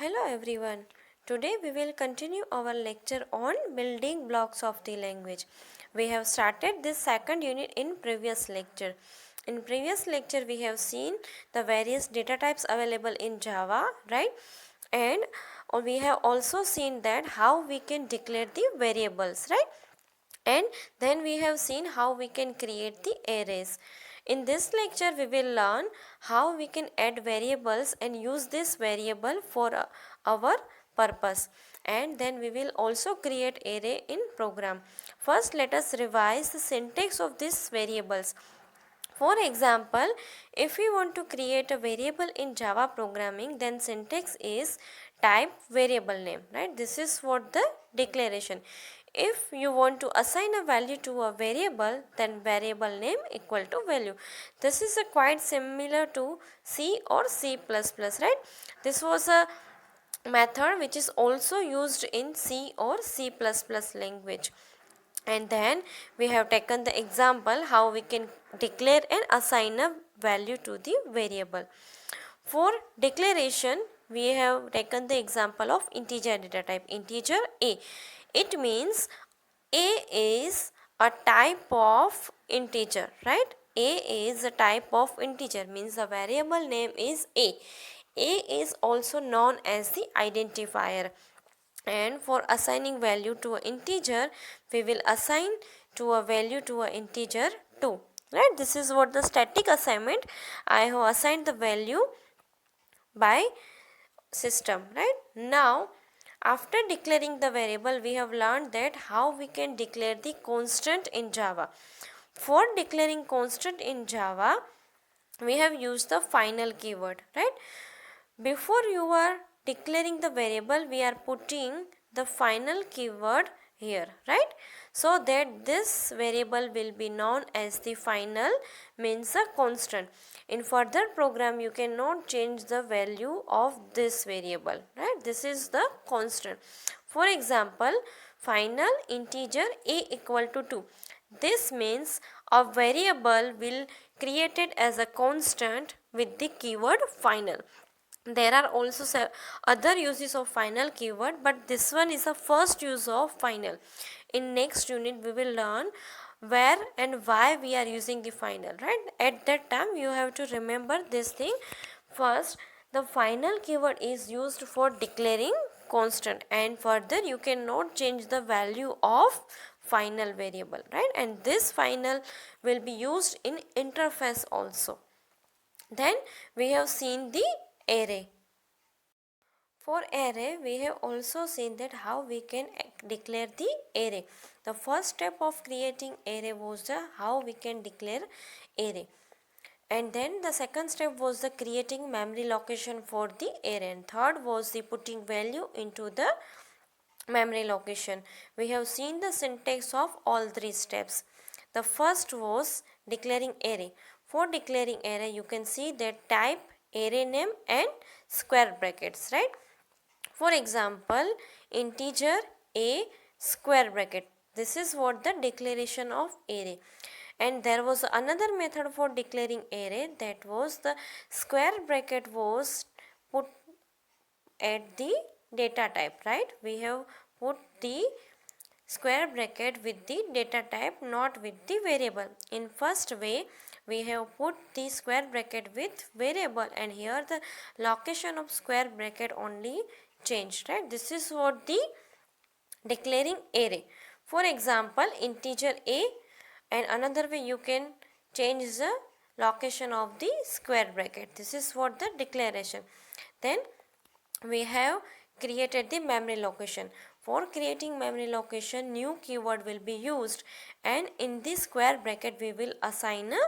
Hello everyone. Today we will continue our lecture on building blocks of the language. We have started this second unit in previous lecture. In previous lecture we have seen the various data types available in Java, right? And we have also seen that how we can declare the variables, right? And then we have seen how we can create the arrays. In this lecture we will learn how we can add variables and use this variable for our purpose, and then we will also create array in program. First let us revise the syntax of these variables. For example, if we want to create a variable in Java programming, then syntax is type variable name, right? This is what the declaration. If you want to assign a value to a variable, then variable name equal to value. This is a quite similar to C or C++, right? This was a method which is also used in C or C++ language. And then we have taken the example how we can declare and assign a value to the variable. For declaration we have taken the example of integer data type, integer a. It means a is a type of integer, right? A is a type of integer, means the variable name is a. A is also known as the identifier. And for assigning value to an integer, we will assign to a value to an integer 2, right? This is what the static assignment. I have assigned the value by system, right? Now after declaring the variable, we have learned that how we can declare the constant in Java. For declaring constant in Java, we have used the final keyword, right? Before you are declaring the variable, we are putting the final keyword here, right? So that this variable will be known as the final, means a constant. In further program you cannot change the value of this variable, right? This is the constant. For example, final integer a equal to 2. This means a variable will created as a constant with the keyword final. There are also other uses of final keyword, but this one is the first use of final. In next unit we will learn where and why we are using the final, right? At that time you have to remember this thing. First, the final keyword is used for declaring constant, and further you cannot change the value of final variable, right? And this final will be used in interface also. Then we have seen the array. For array, we have also seen that how we can declare the array. The first step of creating array was the how we can declare array. And then the second step was the creating memory location for the array. And third was the putting value into the memory location. We have seen the syntax of all three steps. The first was declaring array. For declaring array, you can see that type, array name and square brackets, right? For example, integer a square bracket. This is what the declaration of array. And there was another method for declaring array, that was the square bracket was put at the data type, right? We have put the square bracket with the data type, not with the variable. In first way, we have put the square bracket with variable, and here the location of square bracket only changed, right? This is what the declaring array. For example, integer a, and another way you can change the location of the square bracket. This is what the declaration. Then we have created the memory location. For creating memory location, new keyword will be used, and in this square bracket we will assign a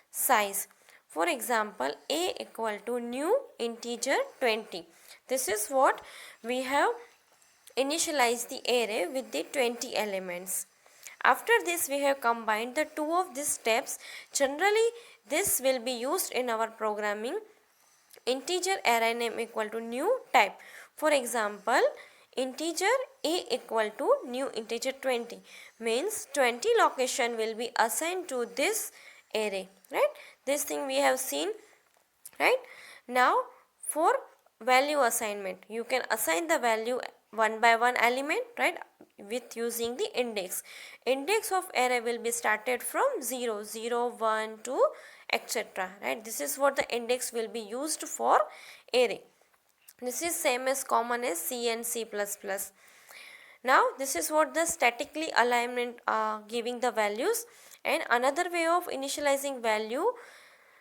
size. For example, a equal to new integer 20. This is what we have initialized the array with the 20 elements. After this, we have combined the two of these steps. Generally, this will be used in our programming. Integer array name equal to new type. For example, integer a equal to new integer 20 means 20 location will be assigned to this array, right? This thing we have seen, right? Now for value assignment. You can assign the value one by one element, right, with using the index. Index of array will be started from 0, 0, 1, 2, etc. Right, this is what the index will be used for array. This is same as common as C and C++. Now this is what the statically alignment giving the values. And another way of initializing value,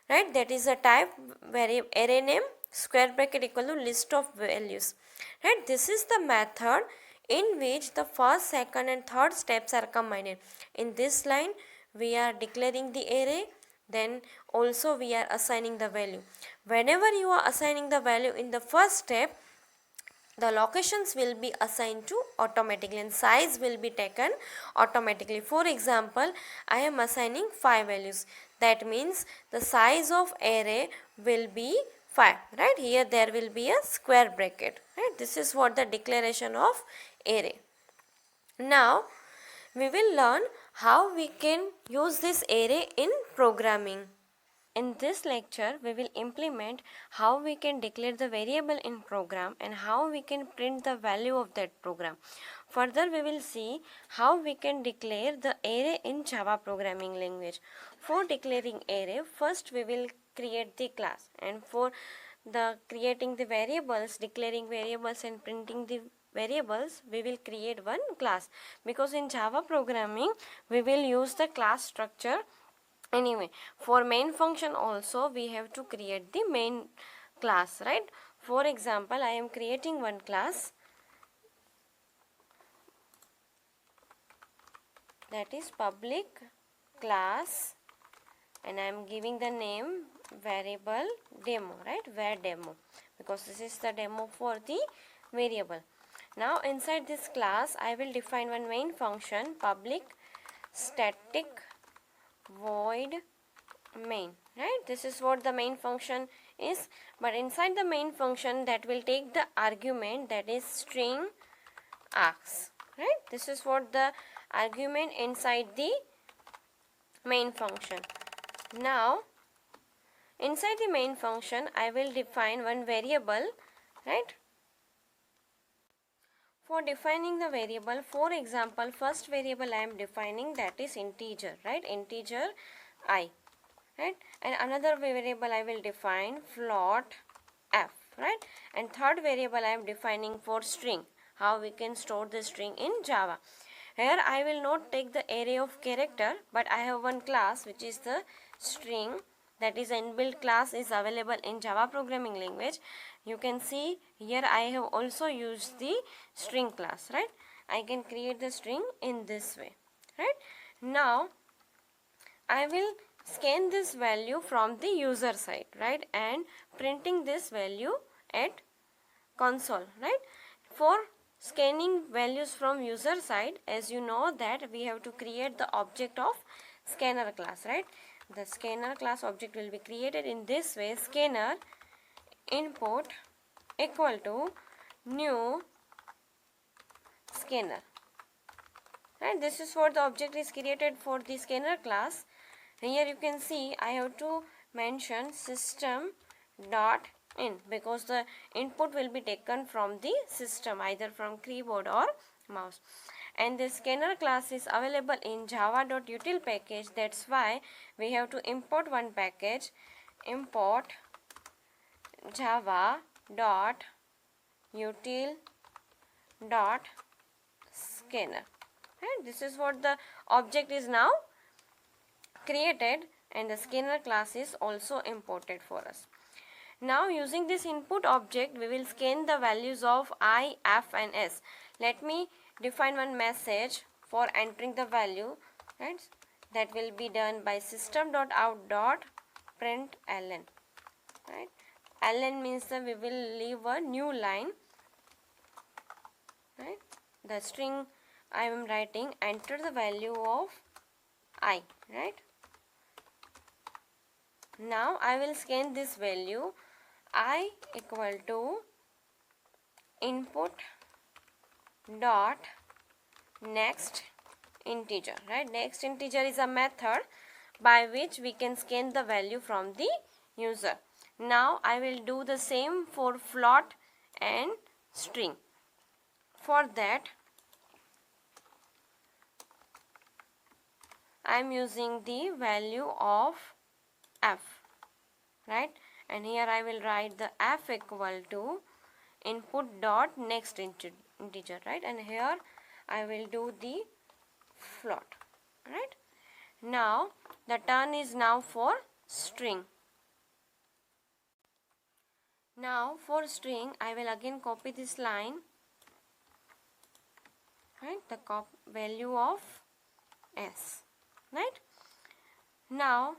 right, that is a type array name square bracket equal to list of values, right. This is the method in which the first, second and third steps are combined. In this line we are declaring the array, then also we are assigning the value. Whenever you are assigning the value in the first step, the locations will be assigned to automatically and size will be taken automatically. For example, I am assigning 5 values. That means the size of array will be 5, right. Here there will be a square bracket, right. This is what the declaration of array. Now we will learn how we can use this array in programming. In this lecture, we will implement how we can declare the variable in program and how we can print the value of that program. Further, we will see how we can declare the array in Java programming language. For declaring array, first we will create the class, and for the creating the variables, declaring variables and printing the variables, we will create one class, because in Java programming we will use the class structure. Anyway, for main function also we have to create the main class, right. For example, I am creating one class, that is public class, and I am giving the name variable demo, right, var demo, because this is the demo for the variable. Now inside this class I will define one main function, public static void main, right. This is what the main function is, but inside the main function that will take the argument, that is string args, right. This is what the argument inside the main function. Now inside the main function I will define one variable, right. For defining the variable, for example, first variable I am defining, that is integer, right, integer I, right, and another variable I will define float f, right, and third variable I am defining for string, how we can store the string in Java. Here I will not take the array of character, but I have one class which is the string, that is inbuilt class is available in Java programming language. You can see here I have also used the string class, right. I can create the string in this way, right. Now I will scan this value from the user side, right, and printing this value at console, right. For scanning values from user side, as you know that we have to create the object of scanner class, right. The scanner class object will be created in this way, scanner input equal to new scanner, right. This is what the object is created for the scanner class. Here you can see I have to mention system dot in, because the input will be taken from the system, either from keyboard or mouse, and the scanner class is available in java.util package. That's why we have to import one package, import java.util.scanner, and this is what the object is now created, and the scanner class is also imported for us. Now using this input object we will scan the values of I, F and S. Let me define one message for entering the value, right. That will be done by system.out.println, right. Ln means that we will leave a new line, right. The string I am writing, enter the value of I, right. Now I will scan this value I equal to input dot next integer, right. Next integer is a method by which we can scan the value from the user. Now I will do the same for float and string. For that I am using the value of f, right, and here I will write the f equal to input dot next integer, right, and here I will do the float, right. Now the turn is now for string. Now for string I will again copy this line, right, the value of s, right. Now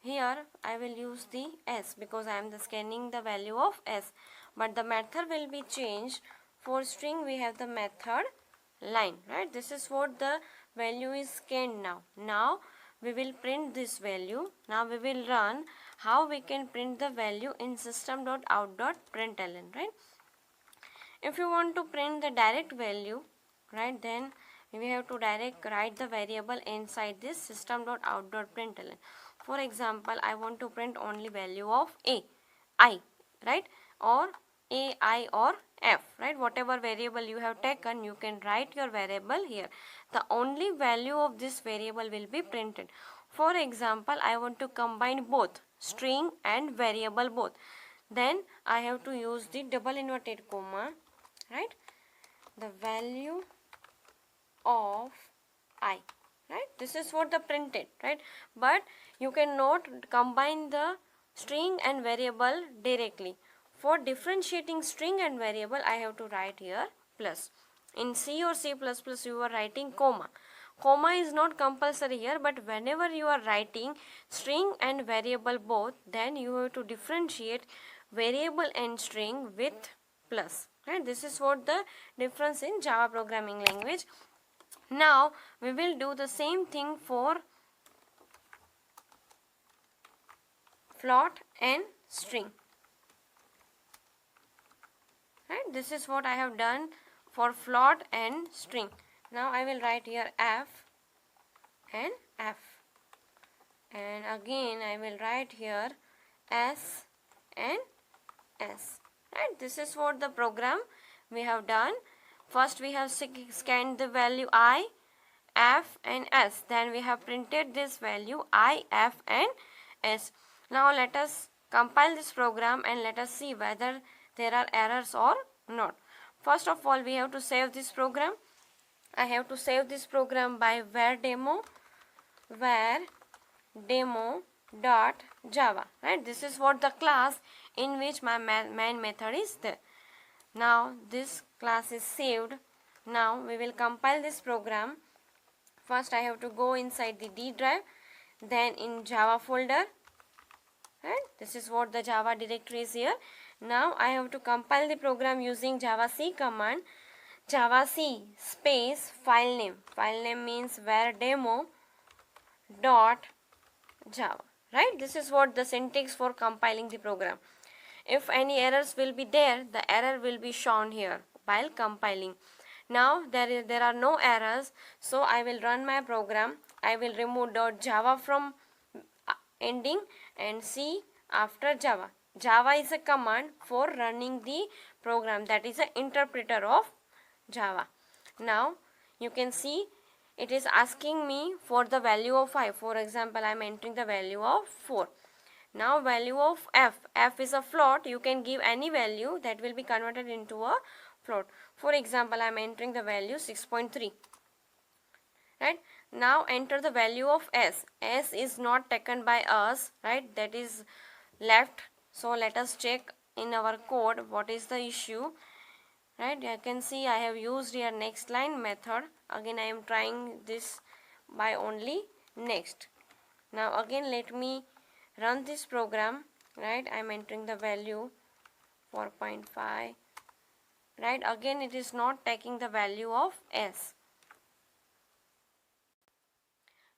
here I will use the s because I am scanning the value of s, but the method will be changed. For string we have the method line, right. This is what the value is scanned now. Now we will print this value. Now we will run how we can print the value in system.out.println, right. If you want to print the direct value, right, then we have to direct write the variable inside this system.out.println. For example, I want to print only value of I, right, or I or f, right, whatever variable you have taken, you can write your variable here. The only value of this variable will be printed. For example, I want to combine both string and variable both. Then I have to use the double inverted comma, right, the value of I, right. This is what the printed, right, but you cannot combine the string and variable directly. For differentiating string and variable I have to write here plus. In C or C++ you are writing comma. Comma is not compulsory here, but whenever you are writing string and variable both, then you have to differentiate variable and string with plus, right. This is what the difference in Java programming language. Now we will do the same thing for float and string, right. This is what I have done for float and string. Now I will write here f and f, and again I will write here s and s, right. This is what the program we have done. First we have scanned the value I, f and s, then we have printed this value I, f and s. Now let us compile this program and let us see whether there are errors or not. First of all we have to save this program. I have to save this program by var demo.java, right. This is what the class in which my main method is there. Now this class is saved. Now we will compile this program. First I have to go inside the D drive, then in Java folder, right. This is what the Java directory is here. Now I have to compile the program using javac command. Javac space file name. File name means var demo dot java, right. This is what the syntax for compiling the program. If any errors will be there, the error will be shown here while compiling. Now there are no errors, so I will run my program. I will remove .java from ending and C after Java. Java is a command for running the program, that is an interpreter of Java. Now you can see it is asking me for the value of I. For example, I am entering the value of 4. Now value of f is a float. You can give any value that will be converted into a float. For example, I am entering the value 6.3, right. Now enter the value of s. S is not taken by us, right, that is left. So let us check in our code what is the issue, right. You can see I have used here next line method. Again I am trying this by only next. Now again let me run this program, right. I am entering the value 4.5, right. Again it is not taking the value of s.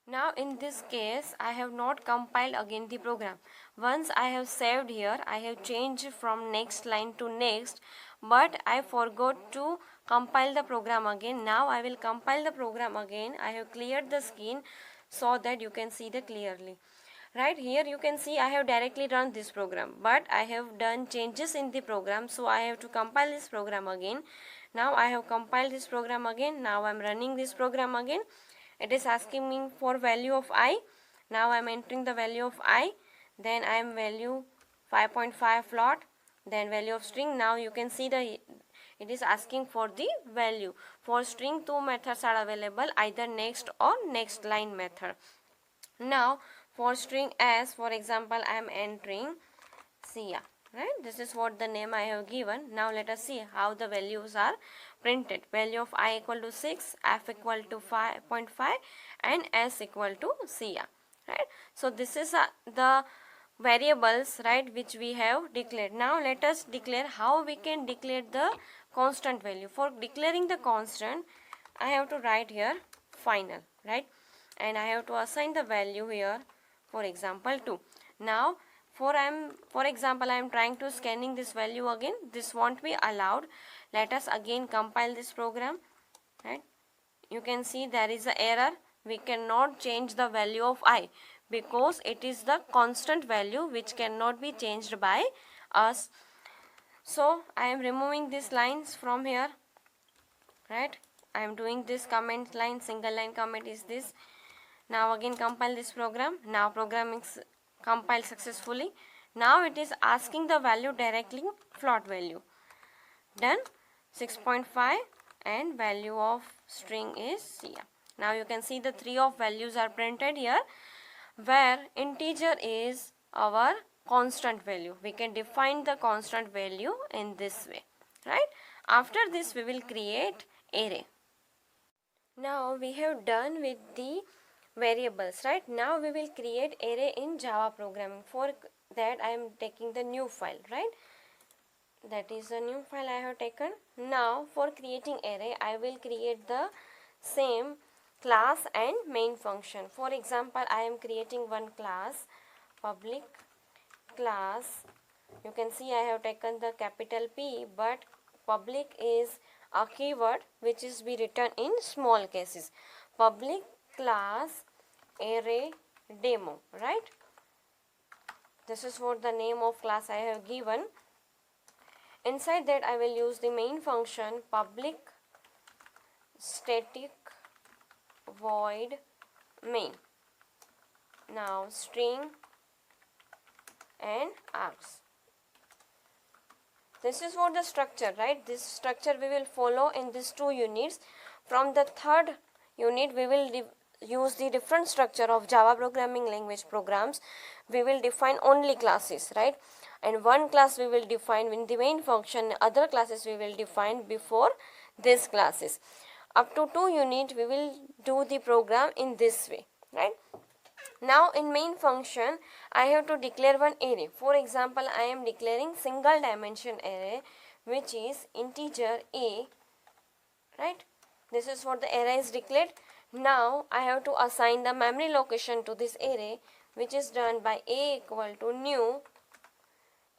Now in this case I have not compiled again the program. Once I have saved here, I have changed from next line to next, but I forgot to compile the program again. Now I will compile the program again. I have cleared the screen so that you can see the clearly. right? Here you can see I have directly run this program, but I have done changes in the program, so I have to compile this program again. Now I have compiled this program again. Now I am running this program again. It is asking me for value of I. Now I am entering the value of I. Then I am value 5.5 float. Then value of string. Now you can see it is asking for the value. For string, two methods are available, either next or next line method. Now for string s, for example, I am entering Sia, right? This is what the name I have given. Now let us see how the values are printed. Value of I equal to 6, f equal to 5.5 and s equal to Sia, right? So this is the variables, right, which we have declared. Now let us declare how we can declare the constant value. For declaring the constant, I have to write here final, right? And I have to assign the value here, for example 2. Now for example I am trying to scanning this value again. This won't be allowed. Let us again compile this program, right? You can see there is an error. We cannot change the value of I because it is the constant value which cannot be changed by us. So I am removing these lines from here, right? I am doing this comment line, single line comment is this. Now again compile this program. Now program is compiled successfully. Now it is asking the value directly, float value. Done. 6.5 and value of string is Sia. Now you can see the three of values are printed here, where integer is our constant value. We can define the constant value in this way, right? After this we will create array. Now we have done with the variables, right? Now we will create array in Java programming. For that I am taking the new file, right? That is a new file I have taken. Now for creating array, I will create the same class and main function. For example, I am creating one class, public class. You can see I have taken the capital P, but public is a keyword which is be written in small cases. Public class array demo, right? This is what the name of class I have given. Inside that I will use the main function public static void main. Now string and args. This is what the structure, right? This structure we will follow in these two units. From the third unit we will use the different structure of Java programming language programs. We will define only classes, right? And one class we will define in the main function, other classes we will define before these classes. Up to 2 unit we will do the program in this way, right? Now in main function I have to declare one array. For example, I am declaring single dimension array which is integer a, right? This is what the array is declared. Now I have to assign the memory location to this array, which is done by a equal to new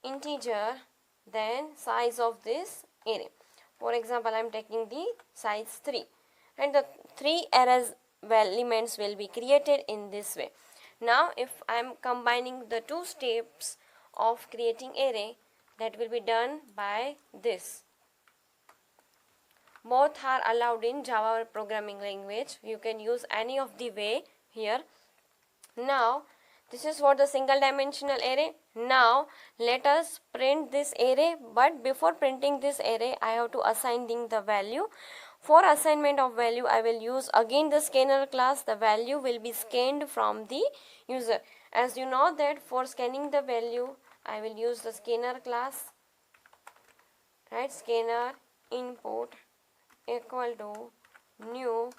integer then size of this array. For example, I am taking the size 3 and the 3 arrays elements will be created in this way. Now if I am combining the two steps of creating array, that will be done by this. Both are allowed in Java programming language. You can use any of the way here. Now this is what the single dimensional array. Now let us print this array, but before printing this array I have to assign the value. For assignment of value I will use again the scanner class. The value will be scanned from the user. As you know that for scanning the value I will use the scanner class, right? Scanner input equal to new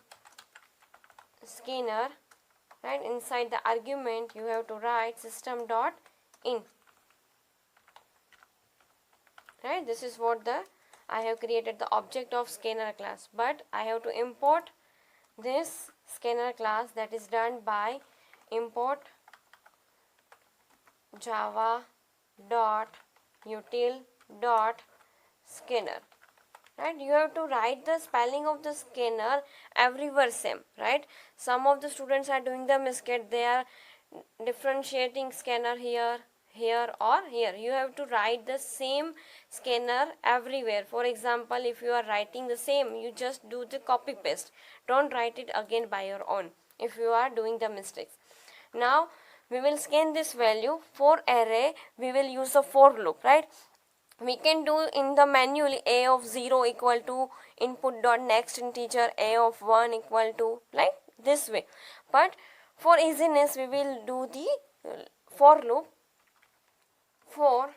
scanner, right? Inside the argument you have to write system.in, right? This is what I have created the object of scanner class, but I have to import this scanner class. That is done by import java dot util dot scanner, right? You have to write the spelling of the scanner everywhere same, right? Some of the students are doing the mistake. They are differentiating scanner here, here or here. You have to write the same scanner everywhere. For example, if you are writing the same, you just do the copy paste. Don't write it again by your own if you are doing the mistakes. Now we will scan this value. For array we will use a for loop, right? We can do in the manually a of 0 equal to input dot next integer, a of 1 equal to, like this way. But for easiness we will do the for loop. For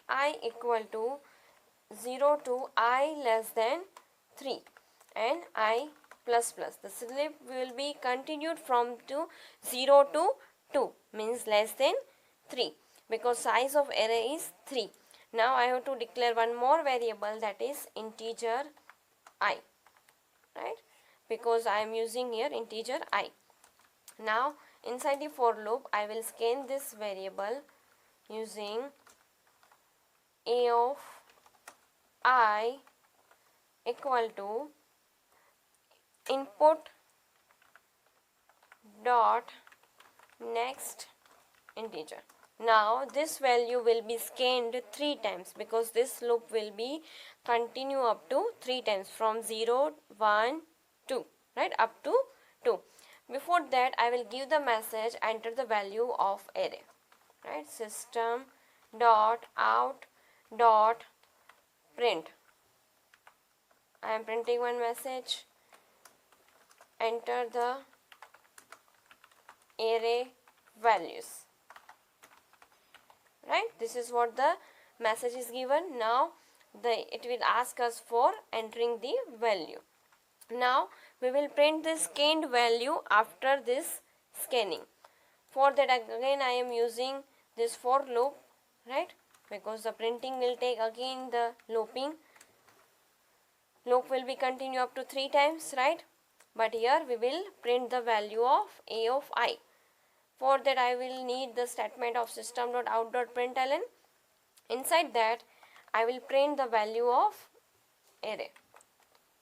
I equal to 0 to I less than 3 and I plus plus. The slip will be continued from 0 to 2, means less than 3, because size of array is 3. Now I have to declare one more variable, that is integer I, right? Because I am using here integer I. Now inside the for loop I will scan this variable using a of I equal to input dot next integer. Now this value will be scanned 3 times, because this loop will be continue up to 3 times from 0, 1, 2, right, up to 2. Before that I will give the message enter the value of array, right? System dot out dot print. I am printing one message, enter the array values, right? This is what the message is given. Now it will ask us for entering the value. Now we will print the scanned value after this scanning. For that again I am using this for loop, right? Because the printing will take again the looping. Loop will be continue up to 3 times, right? But here we will print the value of a of I. For that I will need the statement of system.out.println. Inside that I will print the value of array,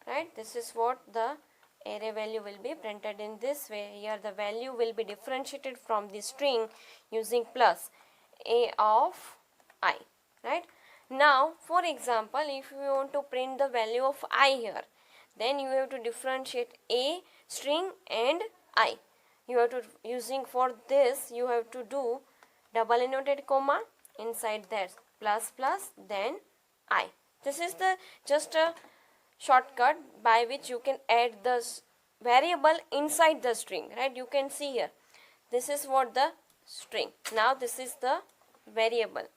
right? This is what the array value will be printed in this way. Here the value will be differentiated from the string using plus a of I, right? Now for example, if you want to print the value of I here, then you have to differentiate a string and I. You have to using for this you have to do double inverted comma, inside that plus plus, then I. This is the just a shortcut by which you can add the variable inside the string, right? You can see here, this is what the string. Now this is the variable.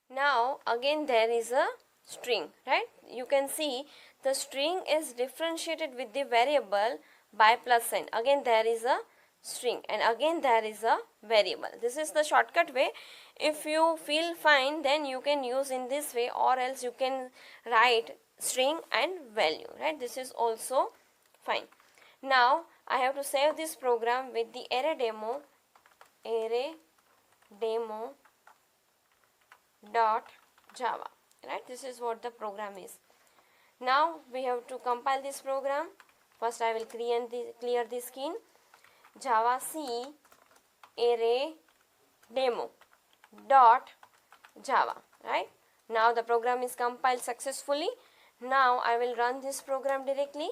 Now again there is a string, right? You can see the string is differentiated with the variable by plus sign. Again there is a string and again there is a variable. This is the shortcut way. If you feel fine, then you can use in this way, or else you can write string and value, right? This is also fine. Now I have to save this program with the array demo dot java, right? This is what the program is. Now we have to compile this program. First I will clear the screen. Java C array demo dot java, right? Now the program is compiled successfully. Now I will run this program directly,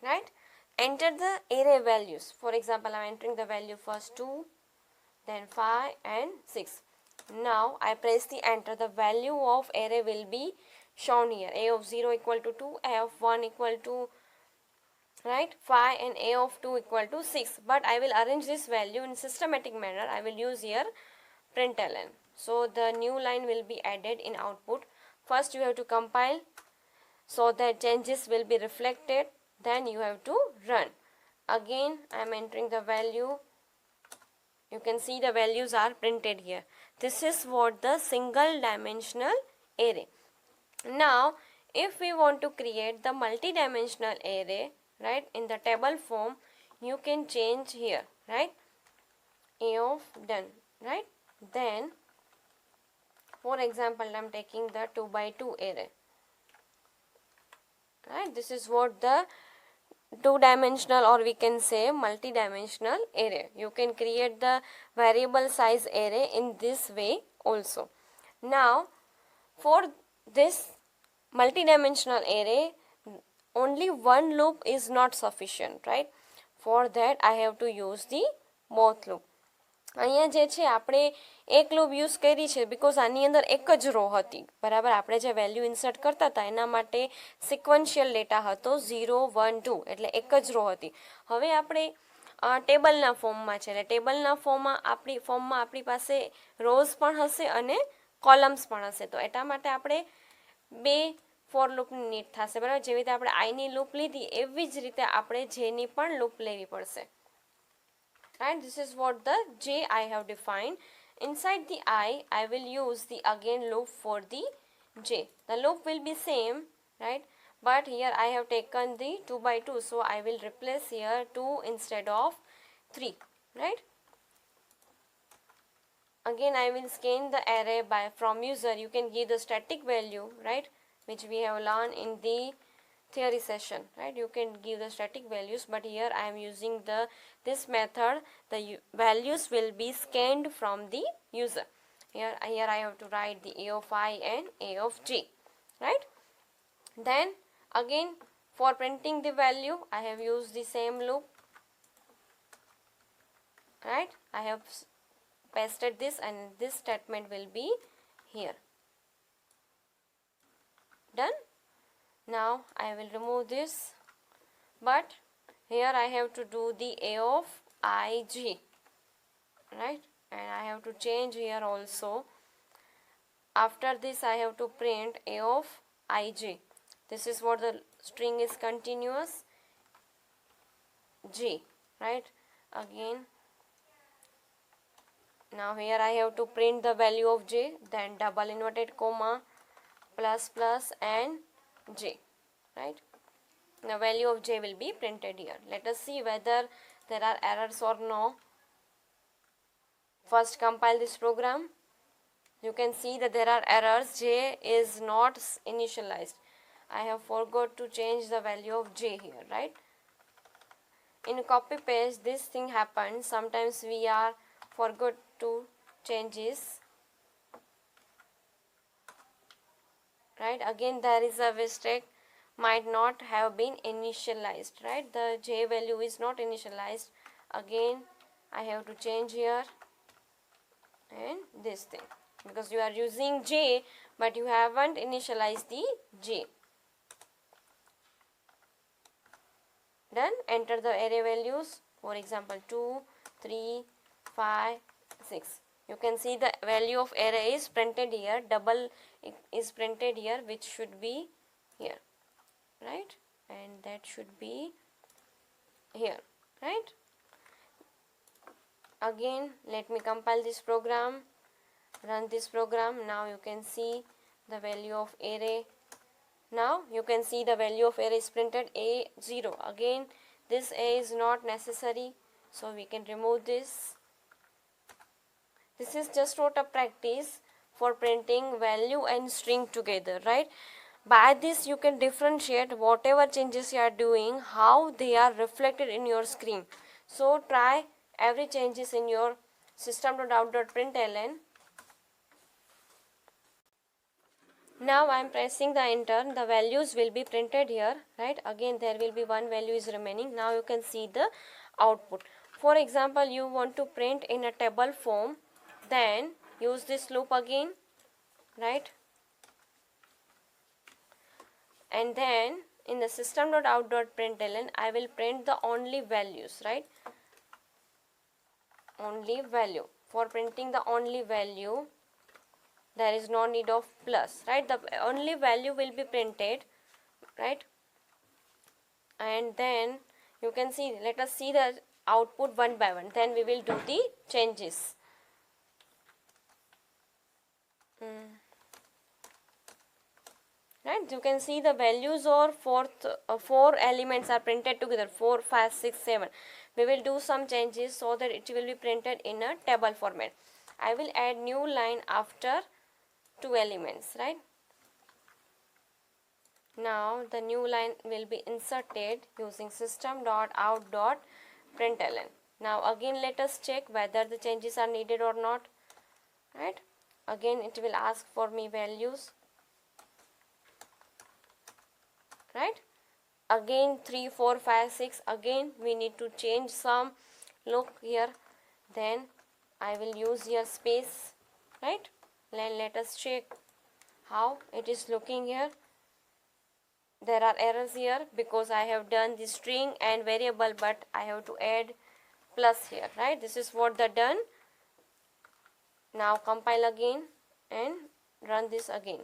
right? Enter the array values. For example, I am entering the value first 2, then 5 and 6. Now I press the enter. The value of array will be shown here. A of 0 equal to 2, A of 1 equal to, right, 5 and A of 2 equal to 6. But I will arrange this value in systematic manner. I will use here println. So the new line will be added in output. First you have to compile so that changes will be reflected. Then you have to run. Again I am entering the value. You can see the values are printed here. This is what the single dimensional array. Now if we want to create the multi-dimensional array, right, in the table form, you can change here, right, A of done, right? Then for example I am taking the 2 by 2 array, right? This is what the two-dimensional, or we can say multi-dimensional array. You can create the variable size array in this way also. Now for this multi-dimensional array, only one loop is not sufficient, right? For that I have to use the both loop. અહીંયા જે છે આપણે એક loop use કરી છે because આની અંદર એક જ રો હતી, બરાબર. આપણે જે વેલ્યુ ઇન્સર્ટ કરતા હતા એના માટે સિક્વન્શિયલ ડેટા હતો 0 1 2, એટલે એક જ રો હતી. હવે આપણે ટેબલના ફોર્મમાં છે, એટલે ટેબલના ફોર્મમાં આપણી પાસે રોઝ પણ હશે અને કોલમ્સ પણ હશે. તો એટલા માટે આપણે બે ફોર લૂપની નીડ થશે, બરાબર. જેવી રીતે આપણે આઈની લૂપ લીધી એવી જ રીતે આપણે જેની પણ લૂપ લેવી પડશે. And this is what the J I have defined. Inside the I will use the again loop for the J. The loop will be same, right? But here I have taken the 2 by 2, so I will replace here 2 instead of 3, right? Again I will scan the array by from user. You can give the static value, right, which we have learned in the theory session, right? You can give the static values, but here I am using this method. The values will be scanned from the user. Here I have to write the a of I and a of j, right? Then again for printing the value I have used the same loop, right? I have pasted this and this statement will be here. Done. Now I will remove this, but here I have to do the a of ij, right? And I have to change here also. After this I have to print a of ij. This is what the string is, continuous j, right? Again now here I have to print the value of j, then double inverted comma plus plus and j, right? The value of j will be printed here. Let us see whether there are errors or no. First compile this program. You can see that there are errors. J is not initialized. I have forgot to change the value of j here, right? In copy paste this thing happens. Sometimes we are forgot to change this, right? Again there is a mistake, might not have been initialized, right? The j value is not initialized. Again I have to change here and this thing, because you are using j but you haven't initialized the j. Done. Enter the array values, for example 2 3 5 6. You can see the value of array is printed here, double is printed here, which should be here, right? And that should be here, right? Again let me compile this program, run this program. Now you can see the value of array. Now you can see the value of array is printed a0. Again this a is not necessary, so we can remove this. This is just what a practice for printing value and string together, right? By this you can differentiate whatever changes you are doing, how they are reflected in your screen. So try every changes in your system.out.println. Now I am pressing the enter. The values will be printed here, right? Again there will be one value is remaining. Now you can see the output. For example, you want to print in a table form, then use this loop again, right? And then in the system.out.println I will print the only values, right? Only value. For printing the only value there is no need of plus, right? The only value will be printed, right? And then you can see, let us see the output one by one, then we will do the changes. Right? You can see the values or four elements are printed together, 4 5 6 7. We will do some changes so that it will be printed in a table format. I will add new line after 2 elements, right? Now the new line will be inserted using system.out.println. Now again let us check whether the changes are needed or not. Right? Again it will ask for me values. Right? Again 3, 4, 5, 6. Again we need to change some. Look here. Then I will use here space. Right? Then let us check how it is looking here. There are errors here because I have done the string and variable, but I have to add plus here. Right? This is what the done. Now compile again and run this again.